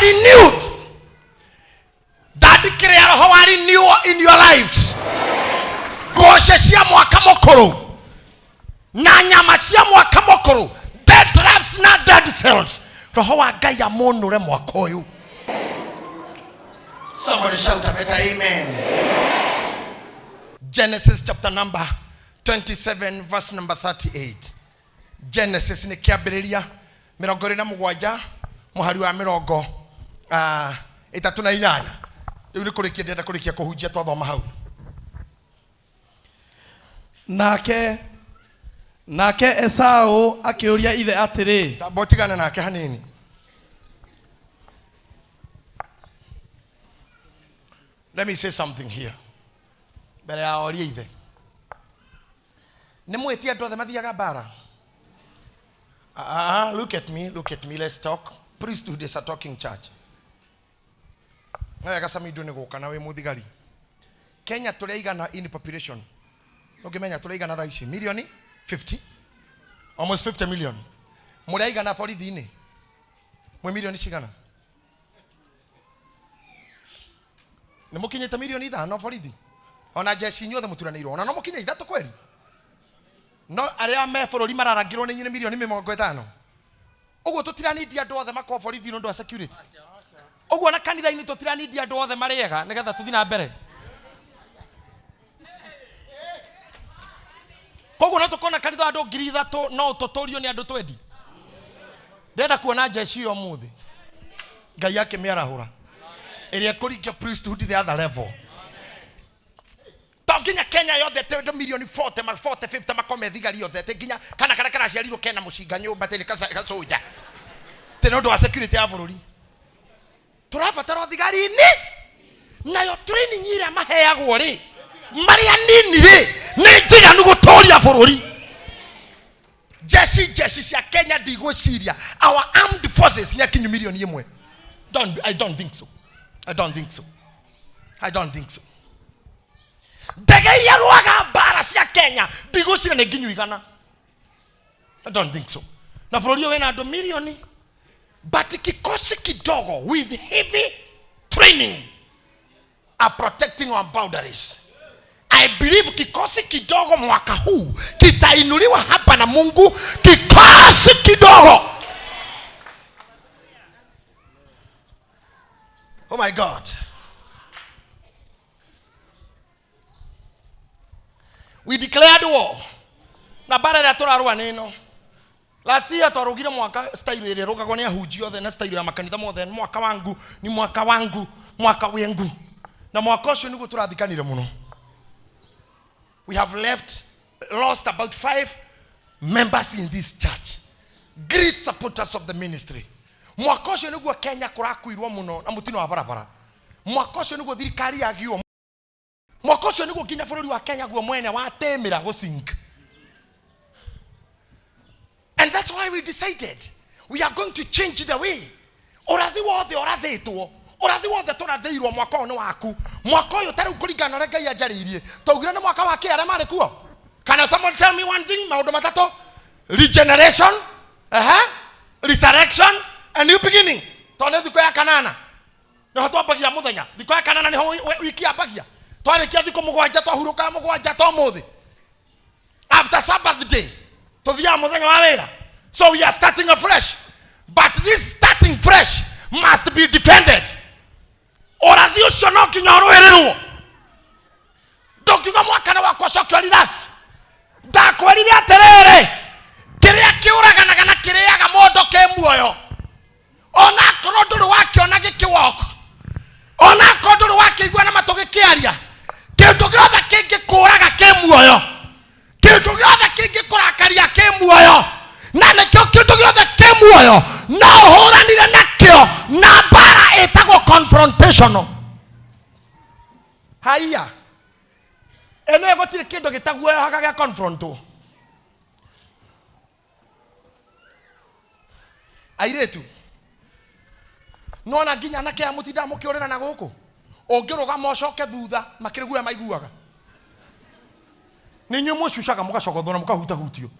are renewed. That declare how are renewed in your lives. Gosheshia mwaka mokoro. Na nyamashia mwaka mokoro. Dead drafts not dead cells. Roho agaya monure mwaka oyu. Somebody shout a better amen. Genesis chapter number 27 verse number 38. Genesis ni kiambiriria mirongo iri na mugwanja muhari wa mirongo itatu na inyanya. Riu ni kurikia ndenda kurikia kuhunjia twathoma hau. Nake Esau akiuria ithe atiri. Tabotigana nake hanini. Let me say something here. Bere ya oria ithe. Nimwetia ndo mathiaga bara. Look at me, let's talk. Priesthood is a talking church. Ngaya kasami do nego kana we muthigari. Kenya tureigana in population. Ukimenya tureigana tha ici milioni 50. Almost 50 million. Mureigana borithi ni. Mwe milioni cigana. Ni mukinyete milioni 5 borithi. Ona jeshi nyothe muturanirwo. Ona no mukinye 3 kweli. No aria me bururi mararangirwo ni nyine milioni 50. Uguo tutiranindia andu othe makwa borithi no ndo security. Uguo na kanitha ini tutiranindia andu othe mariega nigetha tuthi na mbere. Koguo no tukona kanitha andu 3,000 no tutorio ni andu 20. Ndenda kuona jeshi yo muthi. Ngai yake miarahura. Iria kurikia priesthood the other level. Toginya Kenya yothe te milioni 40 50 makome thigari yothe te ginya kana ciarirwo kena mushinga nyumba te kasoja te no ndo security ya bururi turabatara thigari ni nayo training ira maheagwo ri maria nini ri ni njira ni gutoria bururi jeshi cia Kenya digwo Syria our armed forces nya kinyu milioni 1. I don't think so. Degeria ruaga bara cia Kenya digusire ne ginyu igana. I don't think so. Na bururi we na andu milioni but kikosi kidogo with heavy training are protecting our boundaries. I believe kikosi kidogo mwaka huu kitainuliwa hapa na Mungu, kikosi kidogo. Oh my God. We declared war. Na bara ya turarua nino. Last year twarugire mwaka style ile rugagwo ni ahunji othe na style ya makanitha mothe mwaka wangu ni mwaka wangu mwaka wengu. Na mwaka ucio niguo turathikanire muno. We have lost about 5 members in this church. Great supporters of the ministry. Mwaka ucio niguo Kenya kurakuirwo muno na mutino wa barabara. Mwaka ucio niguo thirikari yagiwo. Mwaka ucio niguo kinya bururi wa Kenya guo mwene watemira go sink. And that's why we decided we are going to change the way. Orathi wothe turathiirwo mwaka ono waku. Mwaka uyu tari kuringana na Ngai ajaririe. Taugira na mwaka wake ara mari kuo. Can someone tell me one thing? Maundu matatu. Regeneration, resurrection, and new beginning. Tone thiko ya kanana. No twambagia muthenya. Thiko ya kanana ni ho wiki ambagia. Twarikia thiko mugwanja twahuruka mugwanja tomuthi. After Sabbath day, tuthia muthenya wa wira. So we are starting afresh. But this starting fresh must be defended. Orathi ucio no kinya rwerirwo. Ndukiuga mwakana wakwa cokio relax. Ndakwerire atiriri. Kiria kiuraganaga na kiriaga mondo ke muoyo. Ona korwo nduru wakiona gikiwoko. Ona korwo nduru wakigua na matu gikiaria. Kindu giothe kingikuraga ke muoyo. Kindu giothe kingikurakania ke muoyo. Na nikio kindu giothe ke muoyo. Na uhuranire nakio na bara etagwo confrontational. Haya. Ene gotire kindu gitagwo hakaga confronto. Airetu. Nona ginya nake amutinda mukiorera na guku. Ongiruga mocoke thutha makiriguya maiguaga. Ninyu mucucaga mugacogothwo na mukahuta hutio.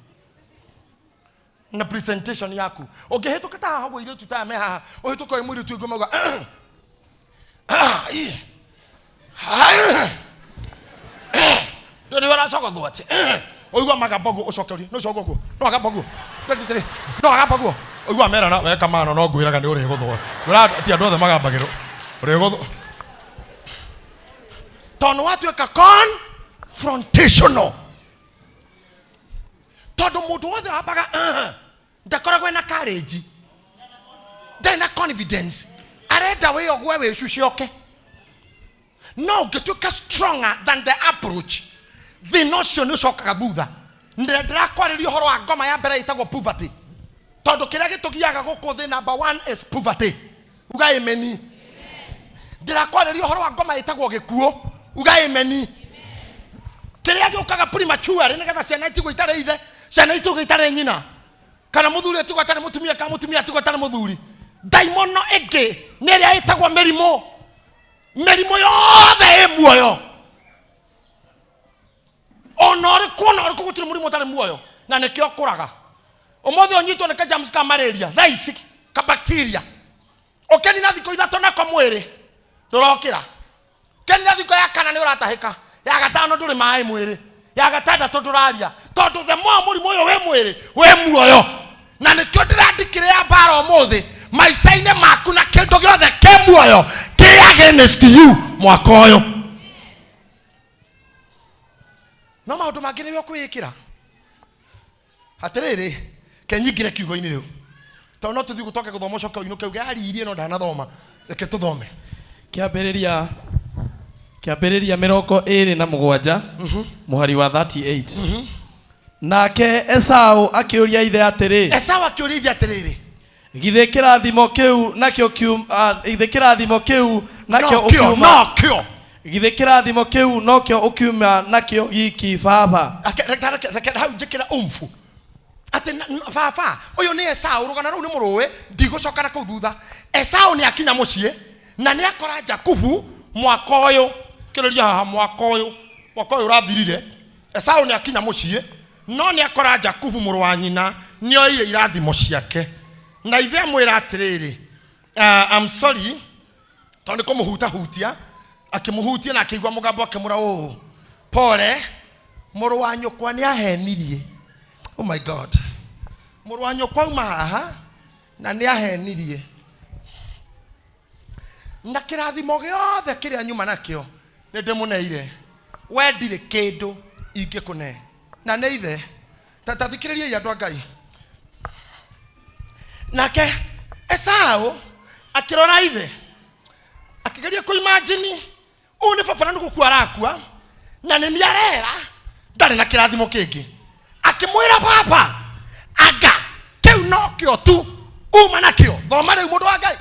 na presentation yaku ukihituka ta hawo ile tutame haha uhituka imuri tu igoma ndio wala soko duate oigwa magabogo ucokeri no cokoko no agabogo letitire no agabogo oigwa mera na weka mano no ngwiraga ni uri guthwo ura ti andu othe magambagiro uri guthwo tono watu eka confrontational todo mudu wothe abaga ndakoragwe na courage ndena confidence arenda we ogwe we shucioke no getuka stronger than the approach the notion ucokaga thutha ndirakwariria horo wa ngoma ya mbere itagwo poverty todo kiria gitugiaga guku thi number 1 is poverty uga imeni ndirakwariria horo wa ngoma itagwo gikuo uga imeni kiria giokaga premature nigetha ciana itigo itare ithe ciana itigo itare nyina kana muthuri atigo atare mutumia kana mutumia atigo atare muthuri daimono ege niria itagwo merimo yothe emuoyo onore kuona gutire murimo utare muoyo na nikio kuraga omothe onyitwo ne ka germs ka malaria thaisi ka bacteria okeni na thiko ithato na komwiri ndurokira keni na thiko ya kana ni uratahika ya gatano nduri mai mwiri ya gatandatu nduraria tondu the more murimo uyo we mwiri we muoyo na nikio ndirandikire ya bara omothe maicaine maku na kindu giothe ke muoyo ki against you mwaka uyu no maundu mangi ni kwiyikira atiriri kenyingire kiugo-ini riu tondu no tuthi gutoke guthoma coka ino keu gariirie no ndanathoma reke tuthome kiambiriria 27 muhari wa 38 nake Esau akiuria ithe atiriri githe kirathimo kiu nakio kiuma ithe kirathimo kiu nakio ukiuma githe kirathimo kiu nokio ukiuma nakio giki baba reke hau njikira umfu ati baba uyu ni Esau rugana ru ni muruwe ndigucoka na kuu thutha Esau ni akinya mucii na ni akora Jakubu mwaka uyu kiroria haha mwaka uyu rathirire Esau ni akinya mucii no ni akora Jakubu muru wa nyina ni oire irathimo ciake na ithe mwira atiriri I'm sorry tondu kumuhutia akimuhutia na akigwa mugambo akimura pole muru wa nyukwa ni ahenirie oh my god muru wa nyukwa uma haha na ni ahenirie na kirathimo giothe kiria nyuma nakio ni ndimuneire wendire kindu ingikune na ne ithe tathikiririe andu Ngai nake Esau akirora ithe akigeria ku imagine une baba ni gukua arakua na ni niarera ndari na kirathimo kingi akimwira baba aga kiu nokio tu uma nakio thoma riu mundu wa Ngai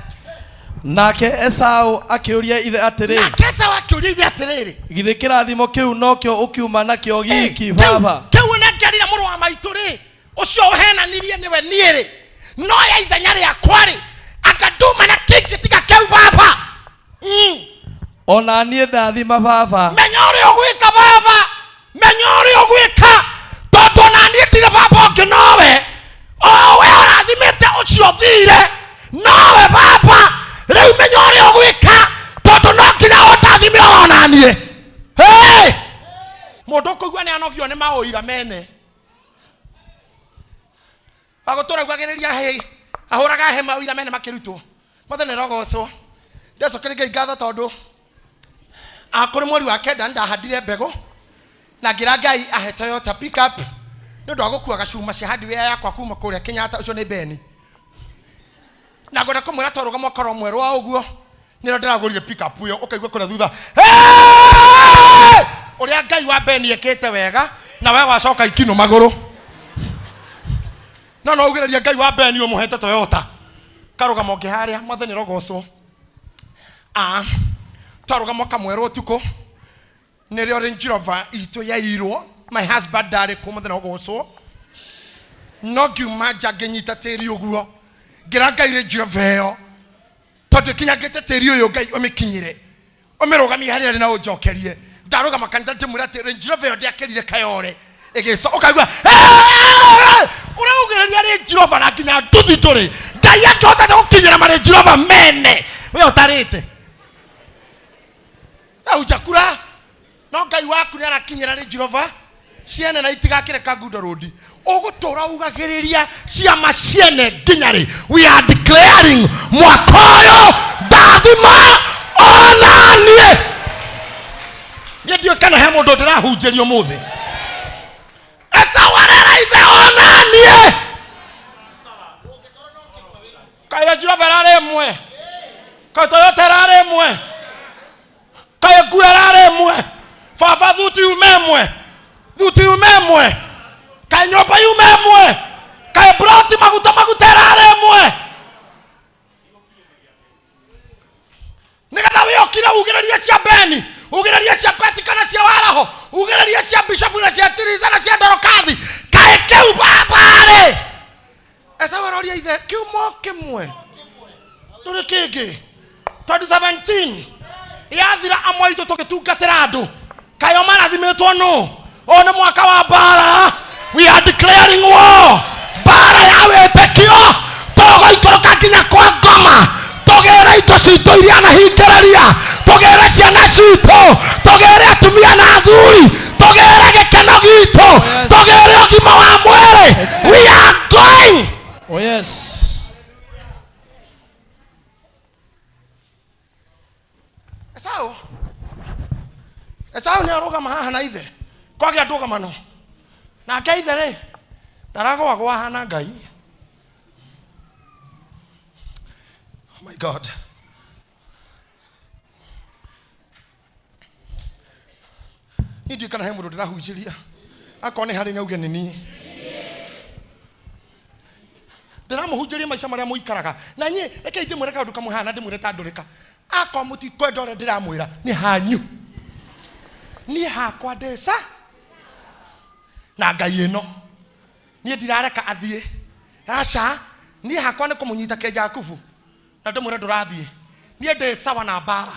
nake Esau akiuria ithe atiriri githe kirathimo kiu nokio ukiuma nakio giki baba kiu na ngerira muru wa maitu ri ucio uhenanirie niwe niiri no ya ithenya ria kwari akaduma na kiki tiga kiu baba ona nie ndathima baba menyori ogwika baba menyori ogwika tondu na nie tire baba ongi nowe we orathimite ucio thire nowe baba riu menyori ogwika tondu no nginya utathime ona nie hey mundu kuigua ni anogio ni mauira mene agotora gwagiriria hey ahuraga he mauira mene makirutwo muthene rogocwo ndecokere ngatho tondu akuri mweri wa kenda ndahandire mbego na ngira Ngai ahe Toyota pickup ni ndo agukua gacuma cia hardware yakwa kuma kuria Kenyatta ucio ni Beni na ngona kumwira toruga mwakoro mweru wa uguo ni ndo ndiragurire pickup yo ukaigwa kuna thutha uria Ngai wa Beni ekete wega na we wacoka ikino maguru no ugireria Ngai wa Beni umuhete Toyota karuga monge haria matheni rogocwo taruga mwaka mweru tuko nirio Range Rover itu yairwo my husband dare kuma thena gocwo no giuma jagenyita teri uguo ngira Ngai Range Rover yo tondu kinyagite teri uyu Ngai umikinyire umirugamia hari na ujokerie ndaruga makanitha ndimwira ati Range Rover yo ndiakirire kayore Igiso ukaigua uraugereria ri Jehova na kinya nduthi turi Ngai akihota gukinyira mari Jehova mene we utarite au jakura no Ngai waku ni arakinyira ri Jehova ciene na itigakire Kagundo Road ugutura ugagiriria ciama ciene nginyari. We are declaring mwakoyo ndathima onanie ye ndio kana he mundu ndirahunjirio muthi esawarera ithe onanie kaya Jehova rare mwe ka Toyota rare mwe kaya Gua rare mwe Fafa thuti umemwe kaya nyoba umemwe kaya broti maguta rare mwe nigatha wiyokire ugereria cia Beni ugereria cia Peti kana cia Waraho ugereria cia Bishop na cia Tiriza na cia Dorokathi kae kiu babare esa waroria ithe kiumo kimwe nduri kingi 2017 yathira amwaitu tugitungatira andu kayo marathimitwo no one mwaka wa bara. We are declaring war bara ya wetekio togo ikoroka kinya kwa ngoma togera ito cito iria na hingeraria togera ciana cito togera atumia na athuri togera gikeno gitu togera ugima wa mwere. We are going. Oh yes. Esau ni aroga mahaha na ithe kwa gia nduga mano na Ngai ithe ri ndarago agwa hana Ngai. Oh my God. Ndio kana he mundu ndirahunjiria akone hari na ugeni ni ndiramuhunjiria maisha maria muikaraga na nyi reke ndimwire kaundu kamuhana ndimwire tandurika akomuti kwendore ndiramwira ni hanyu ni hakwa ndesa na Ngai ino ni ndirareka athie aca ni hakwa ni kumunyita ke Jakubu na ndimwire ndurathie ni ndesawa na bara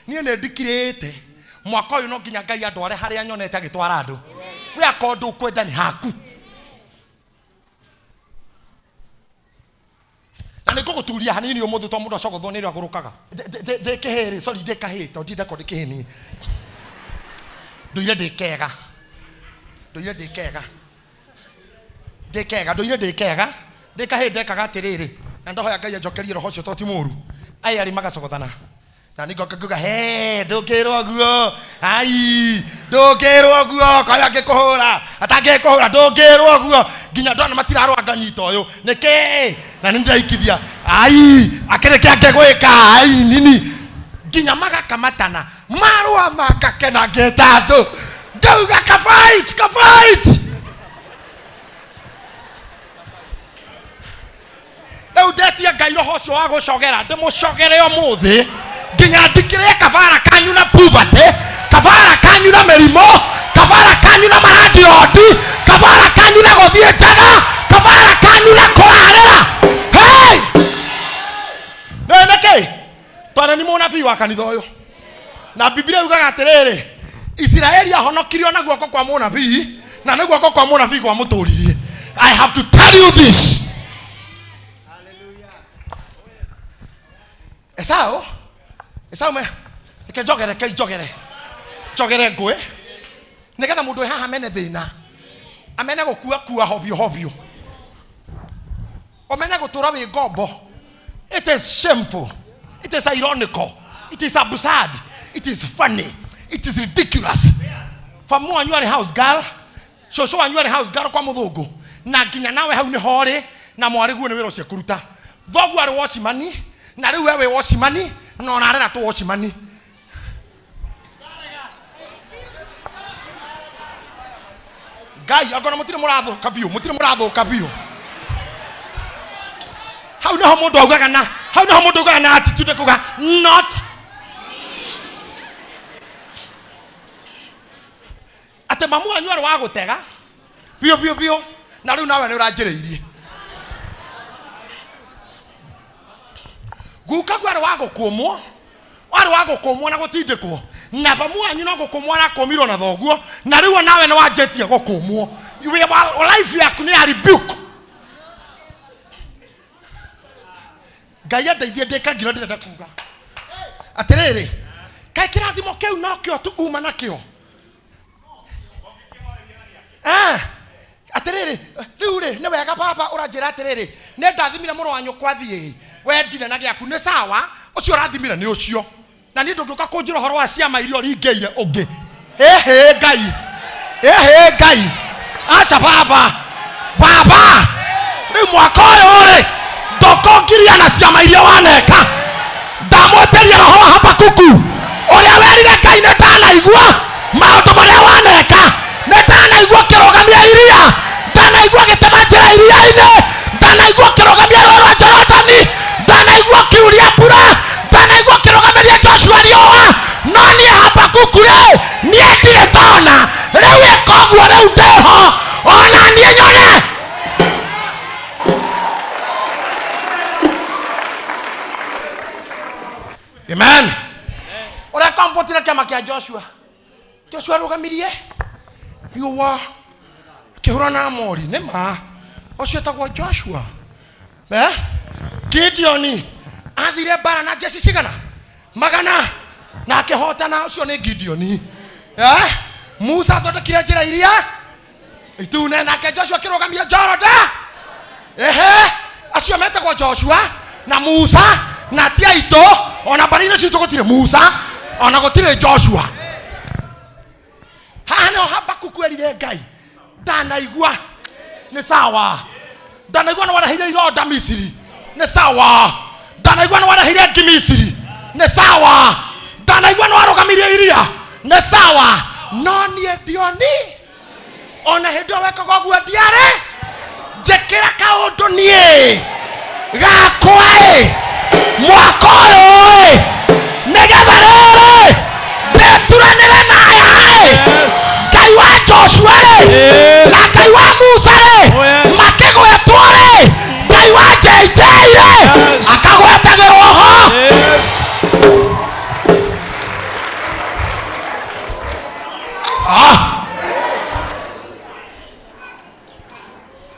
ni ndikirite mwaka uyu no nginya Ngai andware haria nyonete agitwara andu we akondu kwenda ni haku na nikuguturia hanini umuthu to mundu acogothwo ni ri agurukaga de keheri sorry de kahito ndinde ko dikeheni nduire ndikega ndikahe ndekaga atiriri na ndohoya Ngai anjokerie roho cio toti muru ai ari magacogothana na ningoka kuga he ndukirwo guo ai ndukirwo guo kwa ngikuhura atangikuhura ndukirwo guo nginya ndona matirarwa nganyita uyu niki na nindaikithia ai akireke ngegwika ai nini nginya magakamatana marwa makakena ngetandu ngauga ka fight eudetia Ngai roho cio wa gucogera ndimucogere umuthi nginya ndikire kafara kanyu na poverty kafara kanyu na merimo kafara kanyu na maradi odi kafara kanyu na guthie njaga kafara kanyu na kurarira hey neke twana ni munabii wa kanitha uyu na Biblia yugaga atiriri Israeli ahonokirio na guoko kwa munabii na na guoko kwa munabii kwa muturirie. I have to tell you this. Hallelujah. Esau me jogere ngwe nigetha mundu haha mene thina amene gukua hobio omene gutura wi ngombo. It is shameful, it is ironical, it is absurd, it is funny, it is ridiculous. Famu anyu house girl shosho anyu house girl kwa muthungu na nginya nawe hau ni hori na mwari guo ni wira cia kuruta thogu ari washimani na riu wewe washimani na onarera tu washimani Ngai agona mutire muratho kabio how no mundu augaga na how no mundu augaga na attitude kuga not ate mamu anyu ari wa gutega bio na riu nawe ni uranjireirie guka gwari wa gukumwo na gutindikwo na vamuanyu no gukumwara komiro na thoguo na riu nawe no wanjetie gukumwo life yaku ni rebuke Ngai andeithie ndikagira ndirenda kuga atiriri kai kirathimo kiu no kio tu uma nakio atiriri riu ri ni wega baba uranjira atiriri ne ndathimire muru wanyu kwathie we ndire na giaku ni sawa ucio rathimire ni ucio na ni ndungiuka kunjira horo wa ciama irio ringeire ungi ehe ngai acha baba ni mwaka uyu ri ndokongiria na ciama irio waneka ndamweteria roho Habakuku uria werire ngai ni ndanaigua maundu maria waneka ni ndanaigua kirogamia iria ndanaigua gitema njira iria-ini ndanaigua kirogamia rwa rwa Jorodani ndanaigua kiuria mbura ndanaigua kirogamiria Joshua riua no ni Habakuku riu nie ndire ndona riu ikoguo riu ndiho ona nie nyone amen ora komfotira kama kia Joshua rugamirie riua kihura na mori nema ucio tagwo Joshua Gideon athire bara na jeshi cigana magana na akihotana ucio ni Gideon Musa thondekire njira iria itune nake Joshua kirugamia Jordan acio metagwo Joshua na Musa na tiaito ona barine citu gutire Musa ona gutire Joshua hano Habakuku erire ngai ndanaigua ni sawa ndanaigua na warahire ironda Misiri ni sawa ndanaigua na warahire Misiri ni sawa ndanaigua na warugamirie iria ni sawa no nie ndioni ona hindu wekaga guo ndiare njekera kaundu nie gakwa mwaka uyu nigetha riri ndeturanire naye ngai wa Joshua na ngai wa Musa makigwetwo ngai wa JJ akagwetagirwo ho